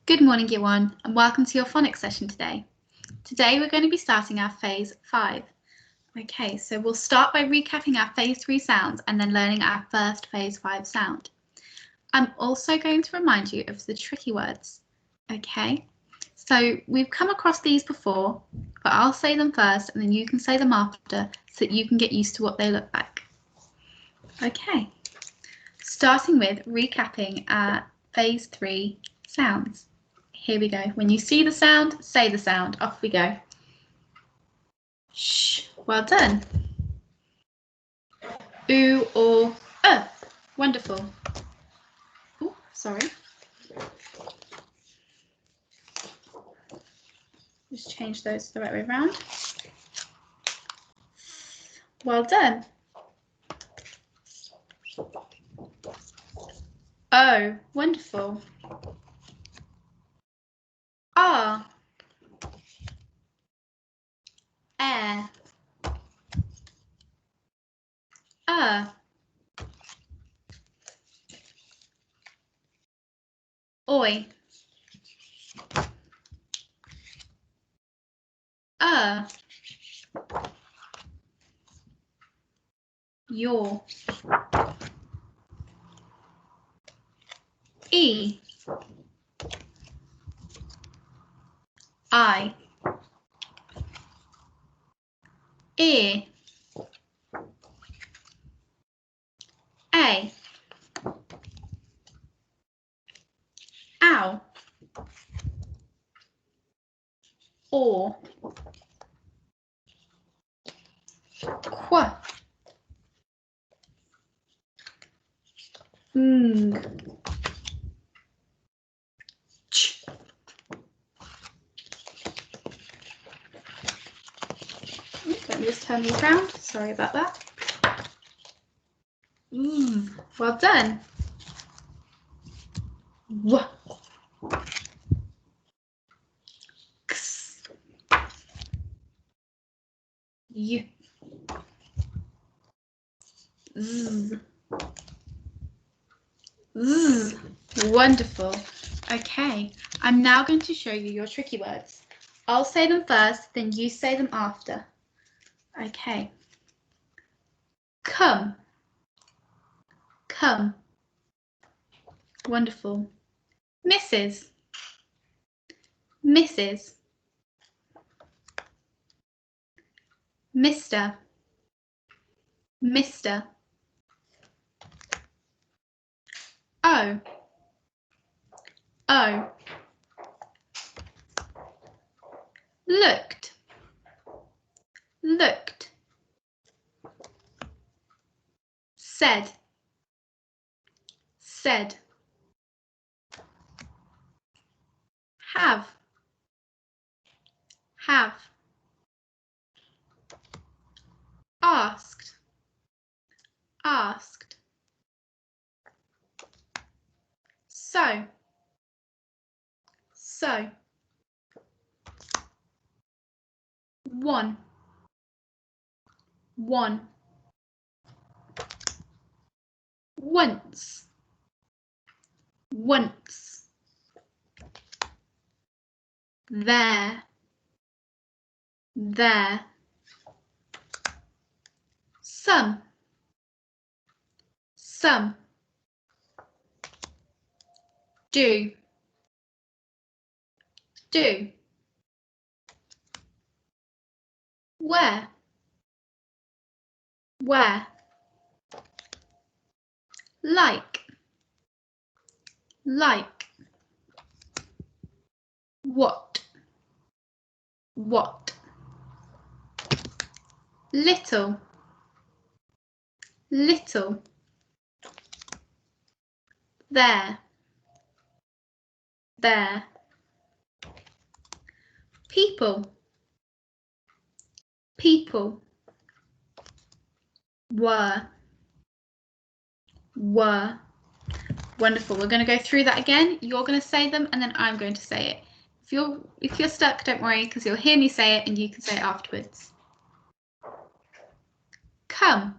Good morning, Year 1, and welcome to your phonics session today. Today we're going to be starting our Phase 5. Okay, so we'll start by recapping our Phase 3 sounds and then learning our first Phase 5 sound. I'm also going to remind you of the tricky words. Okay, so we've come across these before, but I'll say them first and then you can say them after so that you can get used to what they look like. Okay, starting with recapping our Phase 3 sounds. Here we go. When you see the sound, say the sound. Off we go. Shh. Well done. Oo or Wonderful. Oh, sorry. Just change those the right way around. Well done. Oh, wonderful. R. Air. Oi. Your. E. I. Ear. A. Ow. Or. Qu. Ch. Let me just turn these around. Sorry about that. Well done. W. X. Y. Z. Z. Wonderful. Okay, I'm now going to show you your tricky words. I'll say them first, then you say them after. Okay. Come. Come. Wonderful. Mrs. Mrs. Mr. Mr. Oh. Oh. Looked. Looked. Said. Said. Have. Have. Asked. Asked. So. So. One. One. Once. Once. There. There. Some. Some. Do. Do. Where. Where. Like. Like. What. What. Little. Little. There. There. People. People. Were. Were. Wonderful. We're going to go through that again. You're going to say them and then I'm going to say it. If you're stuck, don't worry, because you'll hear me say it and you can say it afterwards. Come.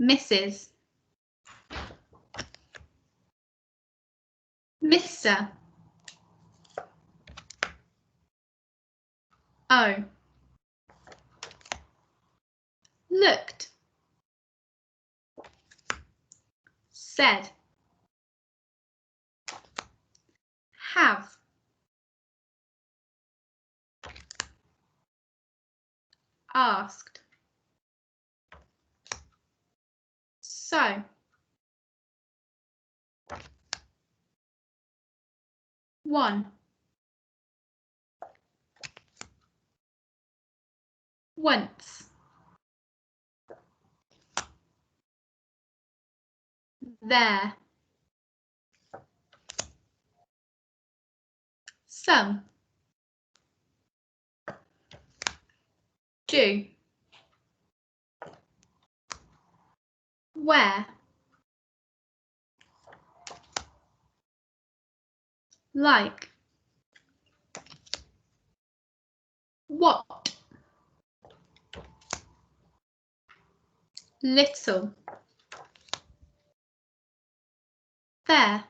Mrs. Mr. O. Looked. Said. Have. Asked. So. One. Once. There. Some. Do. Where. Like. What. Little. There.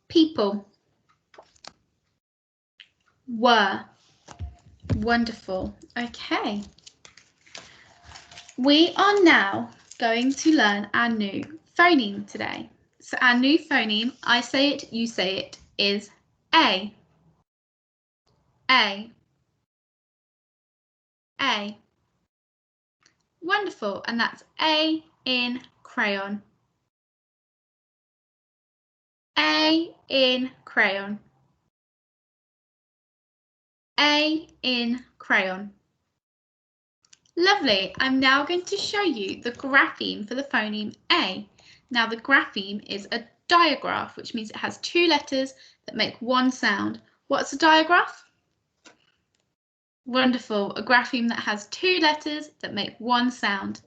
People. Were. Wonderful. Okay. We are now going to learn our new phoneme today. So our new phoneme, I say it, you say it, is A. A. A. Wonderful. And that's A in crayon. A in crayon. A in crayon. Lovely. I'm now going to show you the grapheme for the phoneme A. Now the grapheme is a digraph, which means it has two letters that make one sound. What's a digraph? Wonderful. A grapheme that has two letters that make one sound.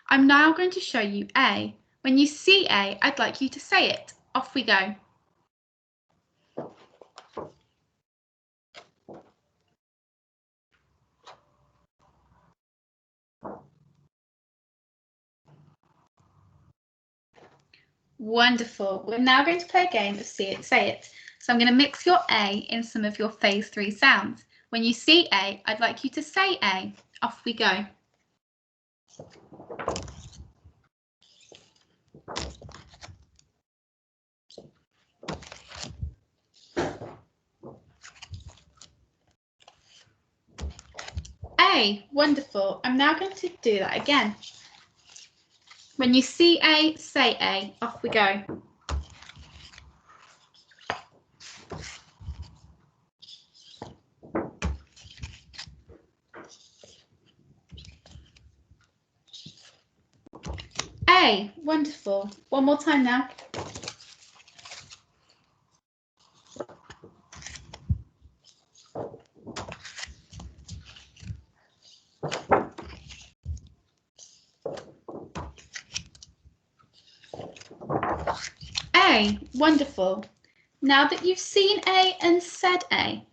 I'm now going to show you A. When you see A, I'd like you to say it. Off we go. Wonderful. We're now going to play a game of see it, say it. So I'm going to mix your A in some of your phase 3 sounds. When you see A, I'd like you to say A. Off we go. A. Wonderful. I'm now going to do that again. When you see A, say A. Off we go. A. Wonderful. One more time now. A. Wonderful. Now that you've seen A and said A,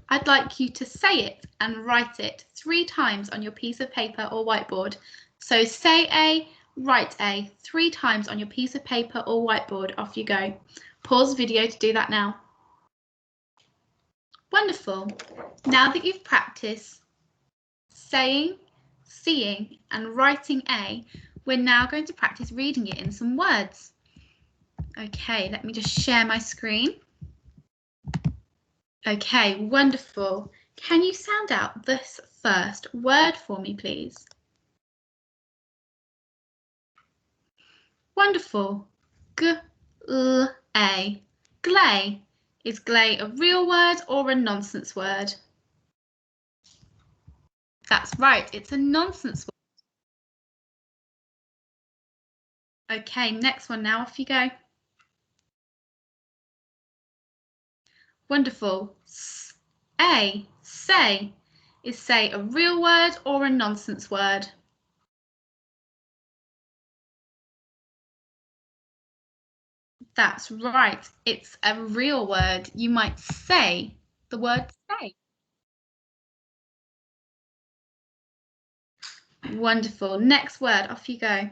I'd like you to say it and write it 3 times on your piece of paper or whiteboard. So say A, write A 3 times on your piece of paper or whiteboard. Off you go. Pause video to do that now. Wonderful. Now that you've practiced saying, seeing and writing A, we're now going to practice reading it in some words. Okay, let me just share my screen. Okay, wonderful. Can you sound out this first word for me, please? Wonderful. G-l-a. Glay. Is glay a real word or a nonsense word? That's right, it's a nonsense word. Okay, next one now, off you go. Wonderful. A. Say. Is say a real word or a nonsense word? That's right, it's a real word. You might say the word say. Wonderful. Next word, off you go.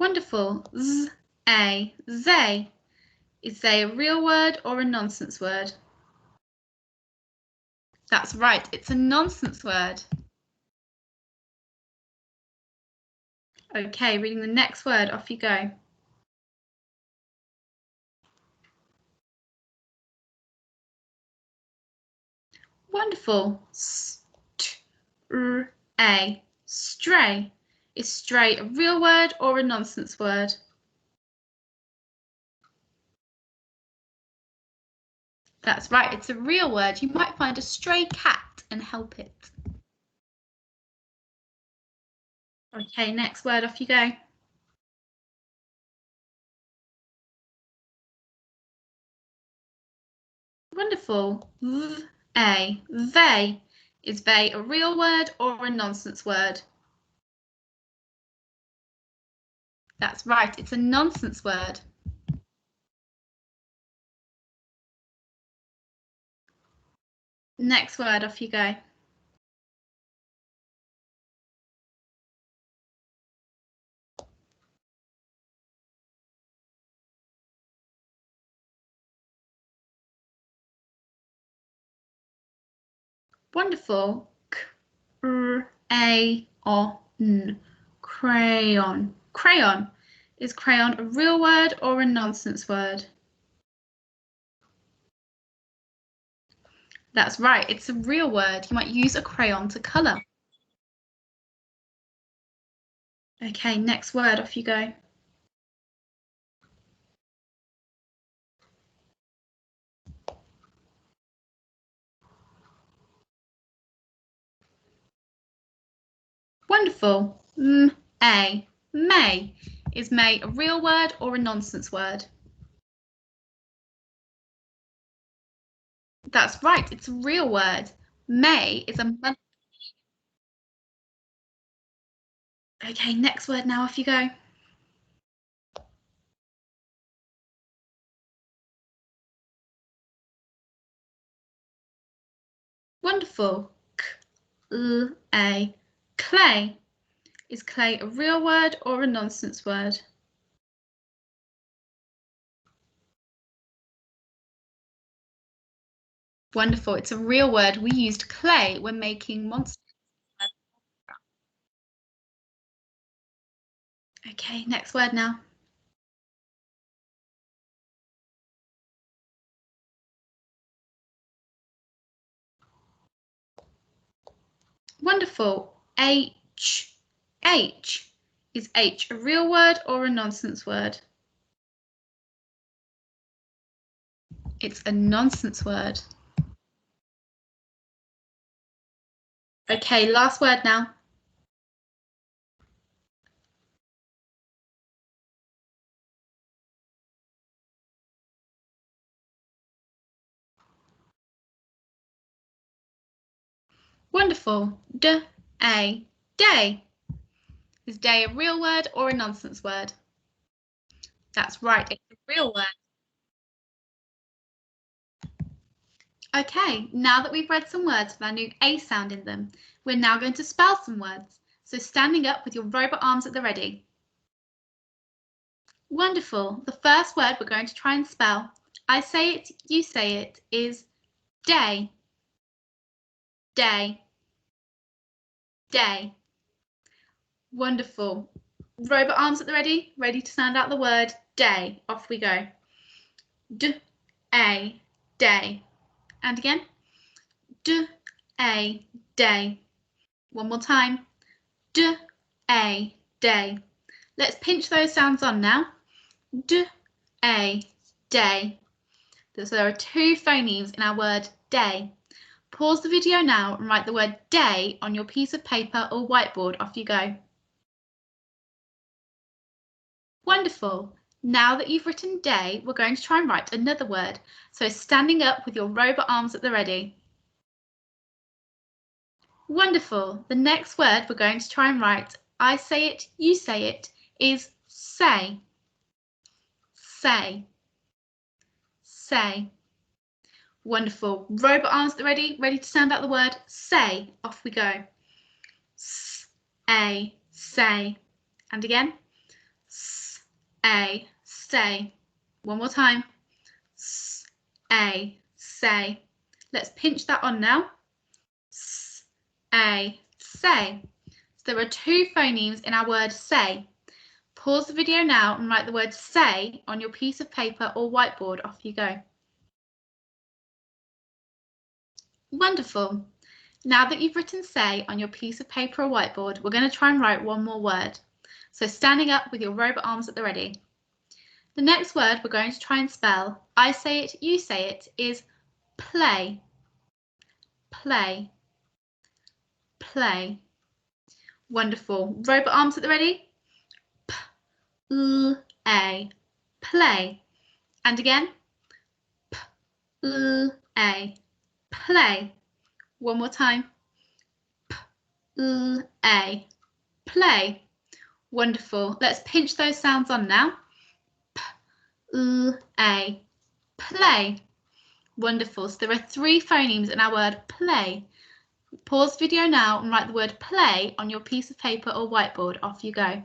Wonderful. Z-A, zay. Is zay a real word or a nonsense word? That's right, it's a nonsense word. Okay, reading the next word, off you go. Wonderful. S-t-r-a, stray. Is stray a real word or a nonsense word? That's right, it's a real word. You might find a stray cat and help it. Okay, next word, off you go. Wonderful. V-a, they. Is they a real word or a nonsense word? That's right, it's a nonsense word. Next word, off you go. Wonderful. Crayon. Crayon. Crayon. Is crayon a real word or a nonsense word? That's right, it's a real word. You might use a crayon to colour. Okay, next word, off you go. Wonderful. M-A, may. Is may a real word or a nonsense word? That's right, it's a real word. May is a month. Okay, next word now, off you go. Wonderful. K-l-a, clay. Is clay a real word or a nonsense word? Wonderful, it's a real word. We used clay when making monsters. Okay, next word now. Wonderful. H. H. Is H a real word or a nonsense word? It's a nonsense word. Okay, last word now. Wonderful. D-a, day. Is day a real word or a nonsense word? That's right, it's a real word. Okay, now that we've read some words with our new A sound in them, we're now going to spell some words. So standing up with your robot arms at the ready. Wonderful. The first word we're going to try and spell, I say it, you say it, is day. Day. Day. Wonderful. Robot arms at the ready, ready to sound out the word day. Off we go. D-a, day. And again. D-a, day. One more time. D-a, day. Let's pinch those sounds on now. D-a, day. So there are two phonemes in our word day. Pause the video now and write the word day on your piece of paper or whiteboard. Off you go. Wonderful. Now that you've written day, we're going to try and write another word. So standing up with your robot arms at the ready. Wonderful. The next word we're going to try and write, I say it, you say it, is say. Say. Say. Wonderful. Robot arms at the ready, ready to sound out the word say. Off we go. S-a, say. And again. A, say. One more time. A, say. Let's pinch that on now. A, say. So there are two phonemes in our word say. Pause the video now and write the word say on your piece of paper or whiteboard. Off you go. Wonderful. Now that you've written say on your piece of paper or whiteboard, we're going to try and write one more word. So standing up with your robot arms at the ready. The next word we're going to try and spell, I say it, you say it, is play. Play. Play. Wonderful. Robot arms at the ready. P-L-A. Play. And again. P-L-A. Play. One more time. P-L-A. Play. Wonderful. Let's pinch those sounds on now. P-L-A. Play. Wonderful. So there are three phonemes in our word play. Pause the video now and write the word play on your piece of paper or whiteboard. Off you go.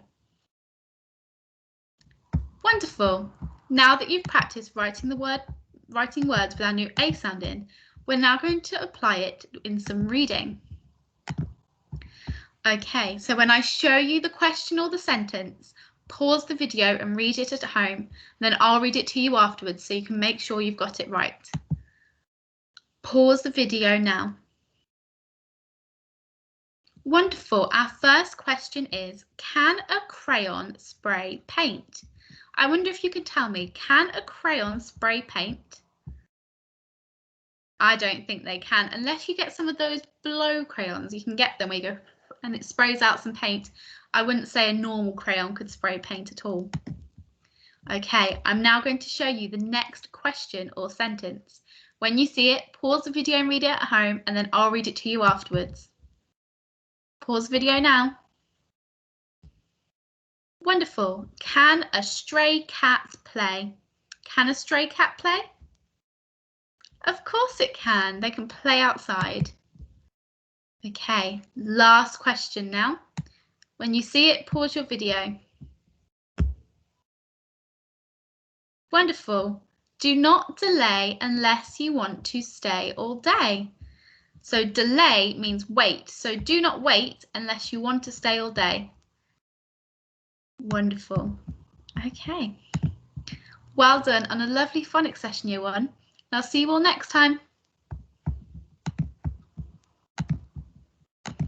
Wonderful. Now that you've practiced writing words with our new A sound in, we're now going to apply it in some reading. Okay, so when I show you the question or the sentence, pause the video and read it at home, and then I'll read it to you afterwards so you can make sure you've got it right. Pause the video now. Wonderful. Our first question is, can a crayon spray paint? I wonder if you could tell me, can a crayon spray paint? I don't think they can, unless you get some of those blow crayons. You can get them where you go and it sprays out some paint. I wouldn't say a normal crayon could spray paint at all. Okay, I'm now going to show you the next question or sentence. When you see it, pause the video and read it at home, and then I'll read it to you afterwards. Pause the video now. Wonderful. Can a stray cat play? Can a stray cat play? Of course it can. They can play outside. Okay, last question now. When you see it, pause your video. Wonderful. Do not delay unless you want to stay all day. So delay means wait. So do not wait unless you want to stay all day. Wonderful. Okay. Well done on a lovely phonics session, Year 1. I'll see you all next time.